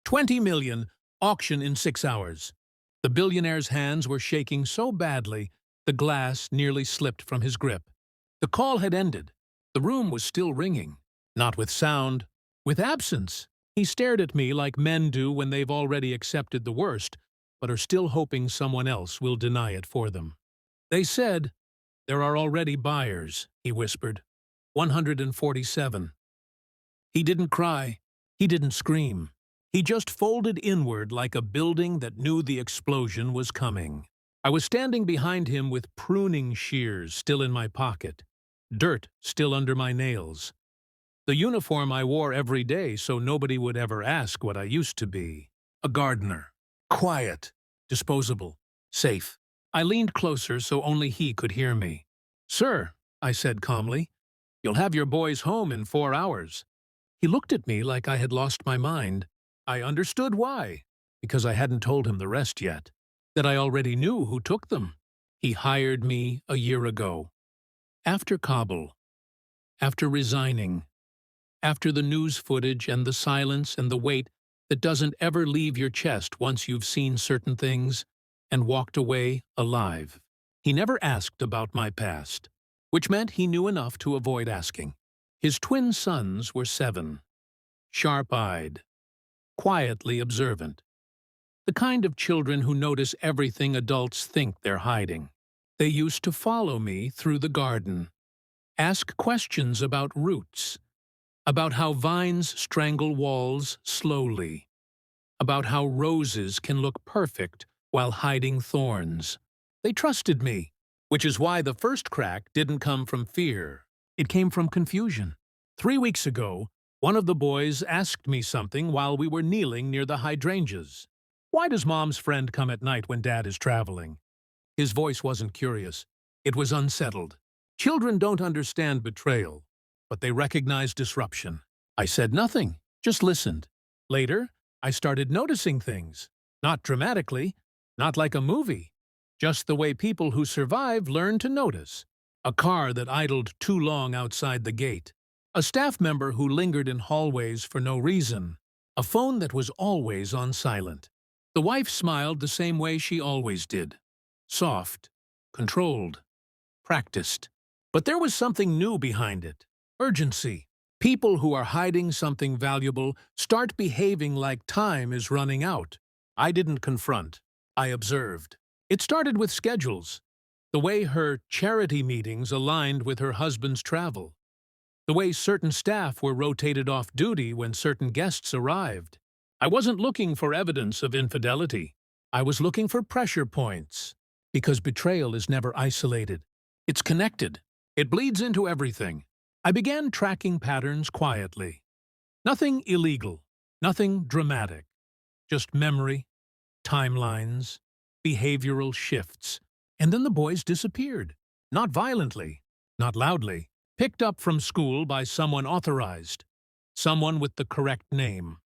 20 million, auction in 6 hours. The billionaire's hands were shaking so badly, the glass nearly slipped from his grip. The call had ended. The room was still ringing. Not with sound, with absence. He stared at me like men do when they've already accepted the worst, but are still hoping someone else will deny it for them. They said, "There are already buyers," he whispered. 147. He didn't cry. He didn't scream. He just folded inward like a building that knew the explosion was coming. I was standing behind him with pruning shears still in my pocket, dirt still under my nails. The uniform I wore every day so nobody would ever ask what I used to be. A gardener. Quiet. Disposable. Safe. I leaned closer so only he could hear me. "Sir," I said calmly, "you'll have your boys home in 4 hours." He looked at me like I had lost my mind. I understood why, because I hadn't told him the rest yet. That I already knew who took them. He hired me a year ago. After Kabul. After resigning. After the news footage and the silence and the weight that doesn't ever leave your chest once you've seen certain things, and walked away alive. He never asked about my past, which meant he knew enough to avoid asking. His twin sons were 7, sharp-eyed, quietly observant. The kind of children who notice everything adults think they're hiding. They used to follow me through the garden, ask questions about roots, about how vines strangle walls slowly, about how roses can look perfect while hiding thorns. They trusted me, which is why the first crack didn't come from fear. It came from confusion. 3 weeks ago, one of the boys asked me something while we were kneeling near the hydrangeas. "Why does Mom's friend come at night when Dad is traveling?" His voice wasn't curious. It was unsettled. Children don't understand betrayal, but they recognize disruption. I said nothing, just listened. Later, I started noticing things. Not dramatically, not like a movie. Just the way people who survive learn to notice. A car that idled too long outside the gate. A staff member who lingered in hallways for no reason. A phone that was always on silent. The wife smiled the same way she always did. Soft, controlled, practiced. But there was something new behind it. Urgency. People who are hiding something valuable start behaving like time is running out. I didn't confront. I observed. It started with schedules. The way her charity meetings aligned with her husband's travel. The way certain staff were rotated off duty when certain guests arrived. I wasn't looking for evidence of infidelity. I was looking for pressure points. Because betrayal is never isolated. It's connected. It bleeds into everything. I began tracking patterns quietly. Nothing illegal. Nothing dramatic. Just memory, timelines, behavioral shifts. And then the boys disappeared. Not violently. Not loudly. Picked up from school by someone authorized. Someone with the correct name.